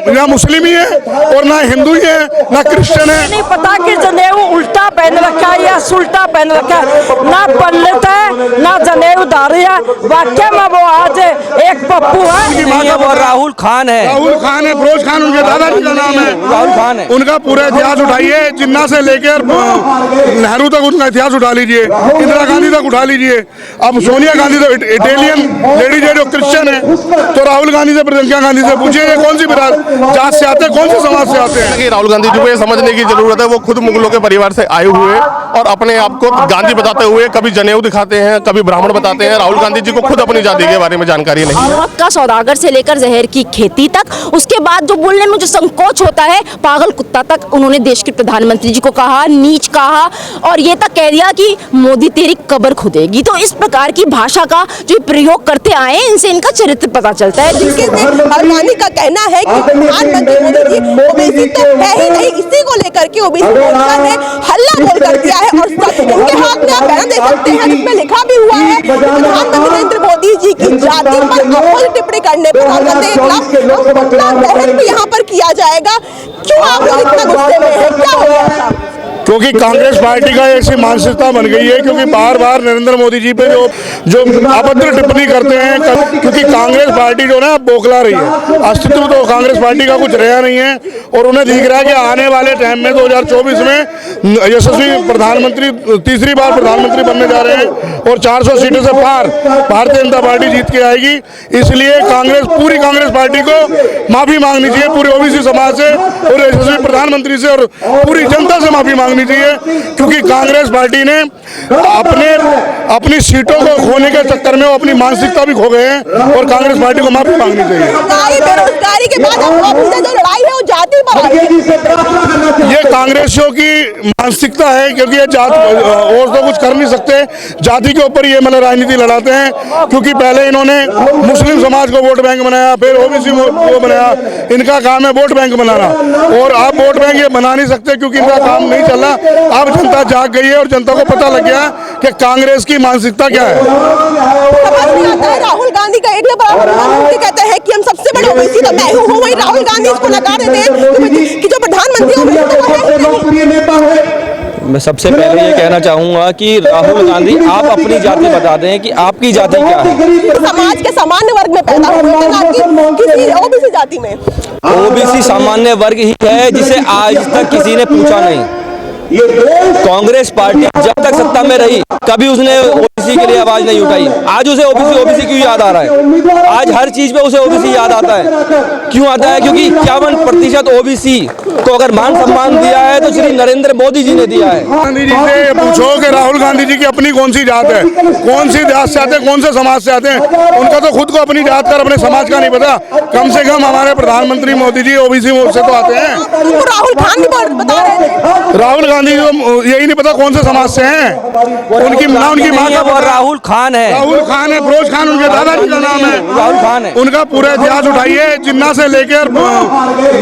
ना मुस्लिम ही है और ना हिंदू ही है ना क्रिश्चियन है। नहीं पता कि जनेऊ उल्टा पहन रखा है या सुल्टा पहन रखा है, ना पंडित है ना जनेऊदारी है। वाक्य में वो आज एक पप्पू है, वो राहुल खान है। राहुल खान है, फिरोज खान उनके दादाजी का नाम है। राहुल खान है। उनका पूरा इतिहास उठाइए, जिन्ना से लेकर नेहरू तक उनका इतिहास उठा लीजिए, इंदिरा गांधी तक उठा लीजिए। अब सोनिया गांधी तो इटालियन लेडीज है जो क्रिश्चियन है, तो राहुल गांधी से प्रियंका गांधी से पूछिए ये कौन सी जात से आते हैं, कौन से समाज से आते हैं। राहुल गांधी जी को ये समझने की जरूरत है, वो खुद मुगलों के परिवार से आए हुए और अपने आप को गांधी बताते हुए कभी जनेऊ दिखाते हैं, कभी ब्राह्मण बताते हैं। राहुल गांधी जी को खुद अपनी जाति के बारे में जानकारी नहीं है। का सौदागर से लेकर जहर की खेती तक, उसके बाद जो बोलने में जो संकोच होता है, पागल कुत्ता तक उन्होंने देश के प्रधानमंत्री जी को कहा, नीच कहा और ये तक कह दिया कि मोदी तेरी कब्र खुदेगी। तो इस प्रकार की भाषा का जो प्रयोग करते आए, इनसे इनका चरित्र पता चलता है। राहुल गांधी का कहना है कि प्रधानमंत्री मोदी जी ओबीसी तो है ही नहीं, इसी को लेकर के ओबीसी मोर्चा ने हल्ला बोल कर दिया है और इनके हाथ में आप बैनर देख सकते हैं जिसमें लिखा भी हुआ है प्रधानमंत्री नरेंद्र मोदी जी की जाति पर अभद्र टिप्पणी करने पर बहस भी यहाँ पर किया जाएगा। क्यों आप लोग इतना गुस्से में हैं, क्या हो गया था? क्योंकि कांग्रेस पार्टी का ऐसी मानसिकता बन गई है, क्योंकि बार बार नरेंद्र मोदी जी पे जो अभद्र टिप्पणी करते हैं, क्योंकि कांग्रेस पार्टी जो ना बौखला रही है, अस्तित्व तो कांग्रेस पार्टी का कुछ रहा नहीं है और उन्हें दिख रहा है कि आने वाले टाइम में 2024 में यशस्वी प्रधानमंत्री तीसरी बार प्रधानमंत्री बनने जा रहे हैं और 400 सीटों से पार भारतीय जनता पार्टी जीत के आएगी। इसलिए पूरी कांग्रेस पार्टी को माफी मांगनी चाहिए, पूरे ओबीसी समाज से और यशस्वी प्रधानमंत्री से और पूरी जनता से माफी मांगनी चाहिए, क्योंकि कांग्रेस पार्टी ने अपनी सीटों को खोने के चक्कर में वो अपनी मानसिकता भी खो गए हैं और कांग्रेस पार्टी को माफी मांगनी चाहिए। बेरोजगारी के बाद जो लड़ाई है वो जाति पर है। ये कांग्रेसियों की मानसिकता है, क्योंकि ये जात और तो कुछ कर नहीं सकते, जाति के ऊपर ये मतलब राजनीति लड़ाते हैं। क्योंकि पहले इन्होंने मुस्लिम समाज को वोट बैंक बनाया, फिर ओबीसी को बनाया, इनका काम है वोट बैंक बनाना और आप वोट बैंक ये बना नहीं सकते क्योंकि इनका काम नहीं चल रहा। अब जनता जाग गई है और जनता को पता लग गया कि कांग्रेस की मानसिकता क्या है। समझ नहीं आता है, राहुल गांधी का एक प्रधानमंत्री कहते हैं कि हम सबसे बड़े ओबीसी तो मैं हूँ, वही राहुल गांधी इसको लगा देते हैं कि जो प्रधानमंत्री मैं सबसे पहले ये कहना चाहूंगा कि राहुल गांधी आप अपनी जाति बता दें कि आपकी जाति क्या है। समाज के सामान्य वर्ग में पैदा हुए थे, ना कि किसी ओबीसी जाति में। ओबीसी सामान्य वर्ग ही है जिसे आज तक किसी ने पूछा नहीं। कांग्रेस पार्टी जब तक सत्ता में रही कभी उसने ओबीसी के लिए आवाज नहीं उठाई। आज उसे ओबीसी क्यों याद आ रहा है? आज हर चीज पे उसे ओबीसी याद आता है। क्यों आता है? क्योंकि 51% ओबीसी को अगर मान सम्मान दिया है तो श्री नरेंद्र मोदी जी ने दिया है। गांधी जी से पूछो कि राहुल गांधी जी की अपनी कौन सी जात है, कौन सी जात से आते हैं, कौन से समाज से आते हैं। उनका तो खुद को अपनी जात का अपने समाज का नहीं पता। कम से कम हमारे प्रधानमंत्री मोदी जी ओबीसी से तो आते हैं। राहुल खान भी बता रहे थे, राहुल गांधी को यही नहीं पता कौन से समाज से हैं। उनकी माँ का राहुल खान है। राहुल खान है, फिरोज खान उनके दादाजी का नाम है। राहुल खान है। उनका पूरा इतिहास उठाइए, जिन्ना से लेकर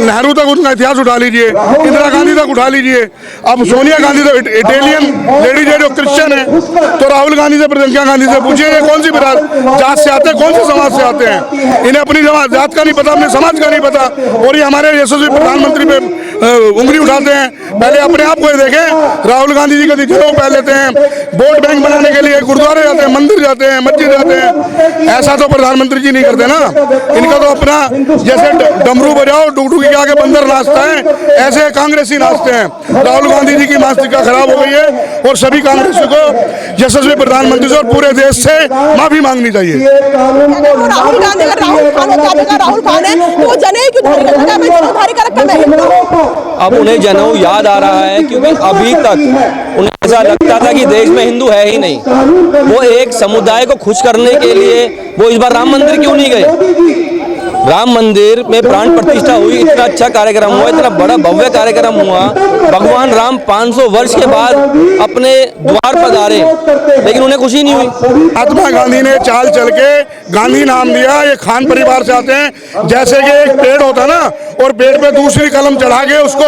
नेहरू तक उनका इतिहास उठा लीजिए, इंदिरा गांधी तक उठा लीजिए। अब सोनिया गांधी तो इटालियन लेडीज है जो क्रिश्चियन है, तो राहुल गांधी से प्रियंका गांधी से पूछिए ये कौन सी जात से आते हैं, कौन से समाज से आते हैं। इन्हें अपनी जात का नहीं पता, अपने समाज का नहीं पता और ये हमारे यशस्वी प्रधानमंत्री पे उंगली उठाते हैं। पहले अपने आप को देखें, राहुल गांधी जी का जनेऊ पहन लेते हैं, वोट बैंक बनाने के लिए गुरुद्वारे जाते हैं, मंदिर जाते हैं, मस्जिद जाते हैं। ऐसा तो प्रधानमंत्री जी नहीं करते ना। इनका तो अपना जैसे डमरू बजाओ डुगडुगी के आगे बंदर नाचता है, ऐसे कांग्रेसी नाचते हैं। राहुल गांधी जी की मानसिकता खराब हो गई है और सभी कांग्रेसियों को यशस्वी प्रधानमंत्री से और पूरे देश से माफी मांगनी चाहिए। राहुल गांधी का राहुल खान है, वो जनेऊ की धारी का रखा है। अब उन्हें जनेऊ याद आ रहा है क्योंकि अभी तक उन्हें ऐसा लगता था कि देश में हिंदू है ही नहीं। वो एक समुदाय को खुश करने के लिए वो इस बार राम मंदिर क्यों नहीं गए? राम मंदिर में प्राण प्रतिष्ठा हुई, इतना अच्छा कार्यक्रम हुआ, इतना बड़ा भव्य कार्यक्रम हुआ। भगवान राम 500 वर्ष के बाद अपने द्वार पर आ रहे, लेकिन उन्हें खुशी नहीं हुई। महात्मा गांधी ने चाल चल के गांधी नाम दिया। ये खान परिवार से आते हैं। जैसे कि एक पेड़ होता है ना, और पेड़ पे दूसरी कलम चढ़ा के उसको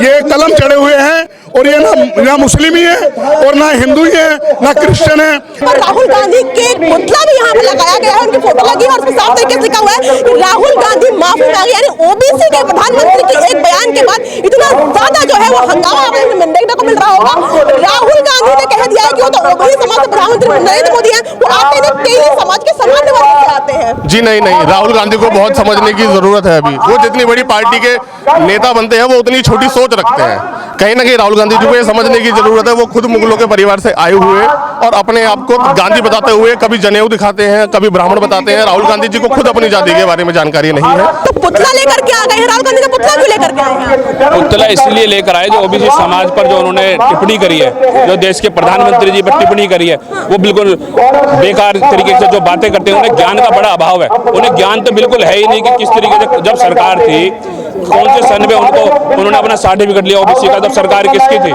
ये कलम चढ़े हुए हैं और ये ना मुस्लिम ही है और ना हिंदू ही है ना क्रिश्चियन है। और राहुल गांधी के पुतला भी यहाँ पे लगाया गया है, उनकी फोटो लगी है और उसमें साफ तरीके से लिखा हुआ है राहुल गांधी माफी मांगी, यानी ओबीसी के प्रधानमंत्री के एक बयान के बाद इतना ज्यादा जो है वो हंगामा हमें देखने को मिल रहा होगा। राहुल गांधी ने कह दिया है कि वो तो ओबीसी समाज से प्रधानमंत्री नरेंद्र मोदी हैं, वो आते नहीं तेली समाज के सामान्य वर्ग से आते हैं। जी नहीं, राहुल गांधी को बहुत समझने की जरूरत है। अभी वो जितनी बड़ी पार्टी के नेता बनते हैं वो उतनी छोटी सोच रखते हैं। कहीं ना कहीं राहुल गांधी जी को ये समझने की जरूरत है, वो खुद मुगलों के परिवार से आए हुए और अपने आप को गांधी बताते हुए कभी जनेऊ दिखाते हैं, कभी ब्राह्मण बताते हैं। राहुल गांधी जी को खुद अपनी जाति के बारे में जानकारी नहीं है। तो पुतला लेकर के आ गए हैं, राहुल गांधी का पुतला क्यों लेकर के आए हैं? पुतला इसलिए लेकर आए जो ओबीसी समाज पर जो उन्होंने टिप्पणी करी है, जो देश के प्रधानमंत्री जी पर टिप्पणी करी है, वो बिल्कुल बेकार तरीके से जो बातें करते हैं। उन्हें ज्ञान का बड़ा अभाव है। उन्हें ज्ञान तो बिल्कुल है ही नहीं कि किस तरीके से जब सरकार थी कौन से सन में उन्होंने अपना सर्टिफिकेट लिया ओबीसी का, तब सरकार किसकी थी?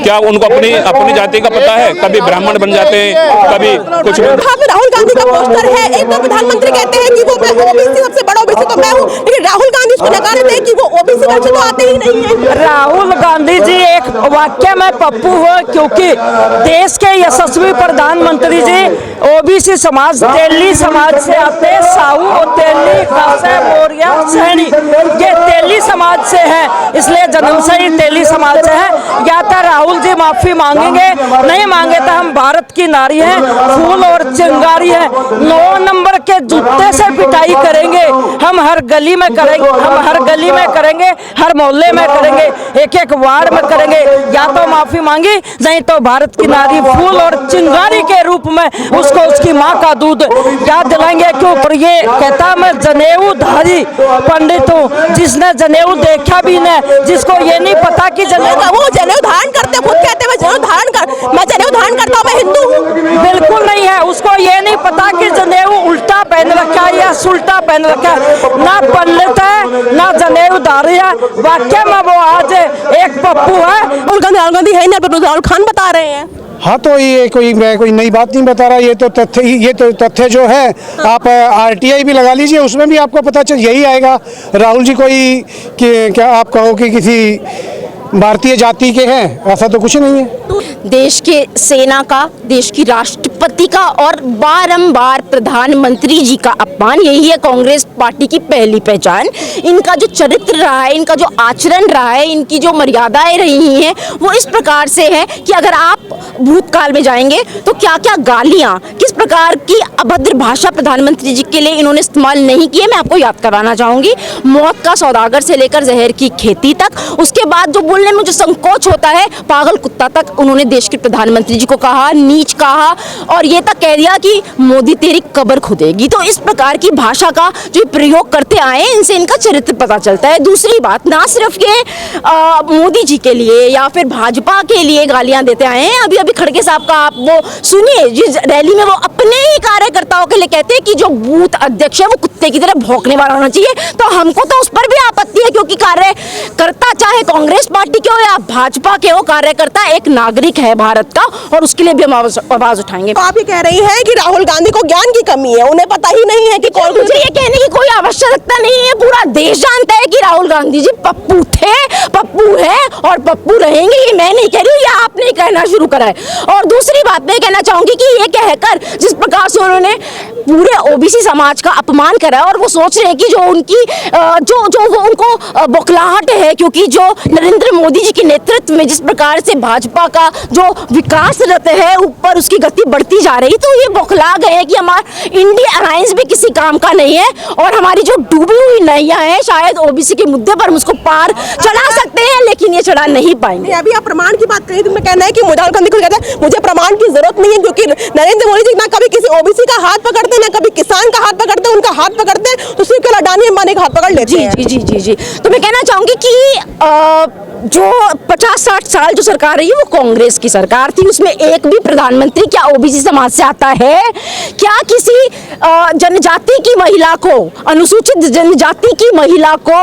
क्या उनको अपनी जाति का पता है? कभी ब्राह्मण बन जाते हैं, कभी कुछ। राहुल गांधी का पोस्टर है, एक तो प्रधानमंत्री कहते हैं कि वो ओबीसी सबसे बड़ा ओबीसी तो मैं हूँ, लेकिन राहुल गांधी उसको नकार देते हैं कि वो ओबीसी में तो आते ही नहीं है। राहुल गांधी जी एक वाक्य में पप्पू हुए, क्योंकि देश के यशस्वी प्रधानमंत्री जी ओबीसी समाज तेली समाज से आते हैं। साहू तेली खासे मोरिया सैनी ये तेली समाज से है, इसलिए जन्म से ही तेली समाज से है। या तो राहुल जी माफी मांगेंगे, नहीं मांगे तो हम भारत की नारी हैं, फूल और चिंगारी है, 9 नंबर के जूते से पिटाई करेंगे। हम हर गली में करेंगे, हर मोहल्ले में करेंगे, एक वार्ड में करेंगे। या तो माफी मांगी, नहीं तो भारत की नारी फूल और चिंगारी के रूप में उसको उसकी माँ का दूध याद दिलाएंगे। क्यों? और ये कहता मैं जनेऊधारी पंडित हूँ, जिसने जनेऊ देखा भी नहीं, जिसको ये नहीं पता कि वो जनेऊ धारण करते, खुद कहते हैं मैं जनेऊ धारण करता हूँ, मैं हिंदू हूँ। बिल्कुल नहीं है, उसको ये नहीं पता कि जनेऊ उल्टा पहन रखा है या सुल्टा पहन रखा है। ना पंडित है ना जनेऊधारी है, वाकई में वो आज एक पप्पू है। राहुल गांधी है ना, राहुल खान बता रहे हैं। हाँ, तो ये मैं कोई नई बात नहीं बता रहा, ये तो तथ्य जो है। आप आरटीआई भी लगा लीजिए, उसमें भी आपको पता चल यही आएगा। राहुल जी कोई क्या आप कहो कि किसी भारतीय जाति के हैं, ऐसा तो कुछ नहीं है। देश के सेना का, देश की राष्ट्रपति का और बारंबार प्रधानमंत्री जी का अपमान, यही है कांग्रेस पार्टी की पहली पहचान। इनका जो चरित्र रहा है, इनका जो आचरण रहा है, इनकी जो मर्यादाएं रही हैं, वो इस प्रकार से है कि अगर आप भूतकाल में जाएंगे तो क्या क्या गालियां, किस प्रकार की अभद्र भाषा प्रधानमंत्री जी के लिए इन्होंने इस्तेमाल नहीं की है, मैं आपको याद करवाना चाहूंगी। मौत का सौदागर से लेकर जहर की खेती तक, उसके बाद जो बोलने में जो संकोच होता है, पागल कुत्ता तक उन्होंने देश के प्रधानमंत्री जी को कहा, नीच कहा, और ये तक कह दिया कि मोदी तेरी कब्र खुदेगी। तो इस प्रकार की भाषा का जो प्रयोग करते आए, इनसे इनका चरित्र पता चलता है। दूसरी बात, ना सिर्फ ये मोदी जी के लिए या फिर भाजपा के लिए गालियां देते आए हैं। अभी खड़गे साहब का आप वो सुनिए, जिस रैली में वो अपने ही कार्यकर्ताओं के लिए कहते हैं कि जो बूथ अध्यक्ष है वो कुत्ते की तरह भौंकने वाला होना चाहिए। तो हमको तो उस पर भी आपत्ति है, क्योंकि कार्यकर्ता चाहे कांग्रेस पार्टी के हो या भाजपा के हो, कार्यकर्ता एक नागरिक है भारत का, और उसके लिए भी हम आवाज उठाएंगे। तो आप ये कह रही हैं कि राहुल गांधी को ज्ञान की कमी है, उन्हें पता ही नहीं है कि कौन। मुझे ये कहने की कोई आवश्यकता नहीं है, पूरा देश जानता है कि राहुल गांधी जी पप्पू थे, पप्पू है और पप्पू रहेंगे। ये मैं नहीं कह रही हूँ, ये आपने कहना शुरू करा है। और दूसरी बात मैं कहना चाहूंगी कि ये कहकर जिस प्रकार से उन्होंने पूरे ओबीसी समाज का अपमान करा, और वो सोच रहे हैं कि जो उनकी जो वो उनको बौखलाहट है, क्योंकि जो नरेंद्र मोदी जी के नेतृत्व में जिस प्रकार से भाजपा का जो विकास रथ है ऊपर उसकी गति बढ़ती जा रही, तो ये बौखला गए हैं कि हमारा इंडिया अलायंस भी किसी काम का नहीं है, और हमारी जो डूबी हुई नैया है शायद ओबीसी के मुद्दे पर हम उसको पार चढ़ा सकते हैं, लेकिन ये चढ़ा नहीं पाएंगे। अभी आप प्रमाण की बात करें तो मैं कहना है कि राहुल गांधी को कहता है मुझे प्रमाण की जरूरत नहीं है, क्योंकि नरेंद्र मोदी जी ना कभी किसी ओबीसी का हाथ पकड़ते, ना कभी किसान का हाथ पकड़ते, उनका हाथ पकड़ते तो सिर्फ अडानी अंबानी का हाथ पकड़ लेते हैं। जी। तो मैं कहना चाहूंगी कि जो 50-60 साल जो सरकार रही है वो कांग्रेस की सरकार थी, उसमें एक भी प्रधानमंत्री क्या ओबीसी समाज से आता है? क्या किसी जनजाति की महिला को, अनुसूचित जनजाति की महिला को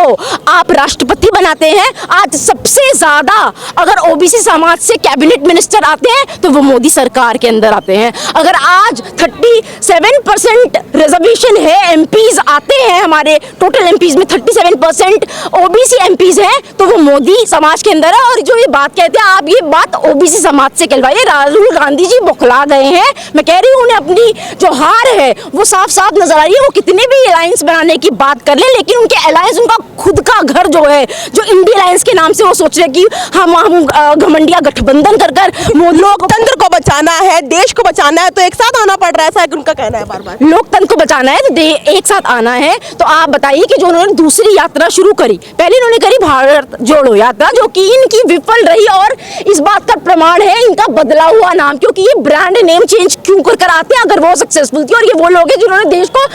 आप राष्ट्रपति बनाते हैं? आज सबसे ज्यादा अगर ओबीसी समाज से कैबिनेट मिनिस्टर आते हैं तो वो मोदी सरकार के अंदर आते हैं। अगर आज 37% रिजर्वेशन है, एमपीज आते हैं, हमारे टोटल एमपीज में 37% ओबीसी एमपीज हैं, तो वो मोदी समाज समाज के अंदर है। और जो ये बात कहते हैं आप, ये बात ओबीसी समाज से कहलवाइए। राहुल गांधी जी बौखला गए हैं। मैं कह रही हूँ उन्हें अपनी जो हार है वो साफ साफ नजर आ रही है। वो कितने भी अलायंस बनाने की बात कर ले, लेकिन उनके अलायंस, उनका खुद का घर जो है, जो इंडिया अलायंस के नाम से वो सोच रहे हैं कि हम घमंडिया गठबंधन कर लोकतंत्र को बचाना है, देश को बचाना है, तो एक साथ आना पड़ रहा है, ऐसा उनका कहना है बार बार। लोकतंत्र को बचाना है तो एक साथ आना है। तो आप बताइए कि जो उन्होंने दूसरी यात्रा शुरू करी, पहले उन्होंने करी भारत जोड़ो यात्रा, जो कि इनकी विफल रही। और इस बात का प्रमाण है इनका बदला हुआ नाम, क्योंकि ये ब्रांड नेम चेंज क्यों कर आते हैं अगर वो सक्सेसफुल थी। और ये वो लोग हैं जिन्होंने देश को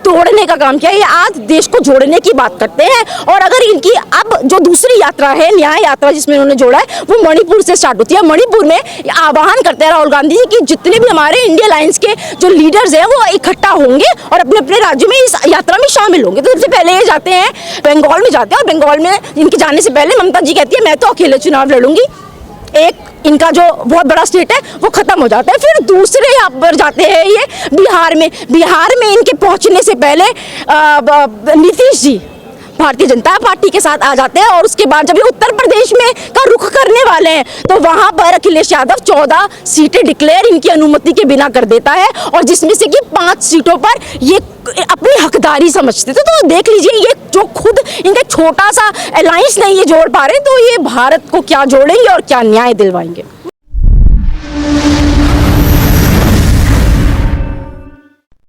तोड़ने का काम किया, ये आज देश को जोड़ने की बात करते हैं। और अगर इनकी अब जो दूसरी यात्रा है, न्याय यात्रा जिसमें उन्होंने जोड़ा है, वो मणिपुर से स्टार्ट होती है। मणिपुर में आह्वान करते हैं राहुल गांधी जी कि जितने भी हमारे इंडिया अलायंस के जो लीडर्स हैं वो इकट्ठा होंगे और अपने अपने राज्यों में इस यात्रा में शामिल होंगे। तो सबसे पहले ये जाते हैं बंगाल में जाते हैं, और बंगाल में इनके जाने से पहले ममता जी कहती है मैं तो अकेले चुनाव लड़ूंगी। एक इनका जो बहुत बड़ा स्टेट है वो खत्म हो जाता है। फिर दूसरे यहाँ पर जाते हैं ये बिहार में। बिहार में इनके पहुंचने से पहले नीतीश जी भारतीय जनता पार्टी के साथ आ जाते हैं। और उसके बाद जब ये उत्तर प्रदेश में का रुख करने वाले हैं तो वहां पर अखिलेश यादव 14 सीटें डिक्लेयर इनकी अनुमति के बिना कर देता है, और जिसमें से कि 5 सीटों पर ये अपनी हकदारी समझते थे। तो देख लीजिए, ये जो खुद इनका छोटा सा अलायंस नहीं ये जोड़ पा रहे, तो ये भारत को क्या जोड़ेंगे और क्या न्याय दिलवाएंगे।